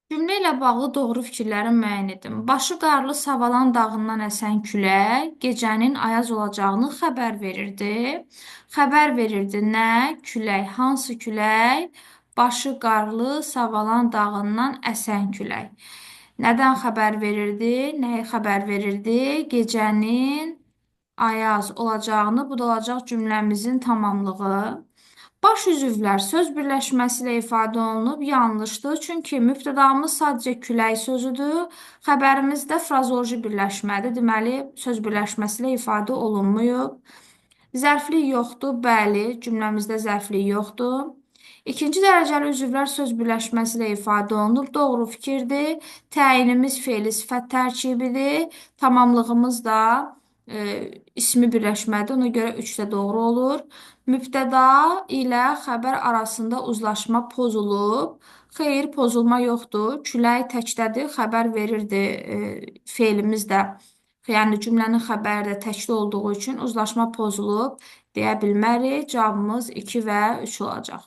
Cümlə ilə bağlı doğru fikirləri müəyyən edin. Başı qarlı Savalan dağından əsən külək gecənin ayaz olacağını xəbər verirdi. Xəbər verirdi nə? Külək. Hansı külək? Başı qarlı Savalan dağından əsən külək. Nədən xəbər verirdi? Nəyi xəbər verirdi? Gecənin ayaz olacağını, bu da olacaq cümləmizin tamamlığı. Baş üzvlər söz birləşməsi ilə ifadə olunub yanlışdır. Çünki mübtədamız sadəcə külək sözüdür. Xəbərimiz də frazoloji birləşmədir. Deməli, söz birləşməsi ilə ifadə olunmuyub. Zərflik yoxdur. Bəli, cümləmizdə zərflik yoxdur. İkinci dərəcəli üzvlər söz birləşməsi ilə ifadə olunub. Doğru fikirdir. Təyinimiz fe'li sifət tərkibidir. Tamamlığımız da ismi birləşmədir. Ona görə 3 də doğru olur. Mübtəda ilə xəbər arasında uzlaşma pozulub. Xeyr, pozulma yoxdur. Külək təkdədir, xəbər verirdi. Fe'limiz də, yəni cümlənin xəbəri də təkdə olduğu üçün uzlaşma pozulub deyə bilmərik. Cavabımız 2 və 3 olacaq.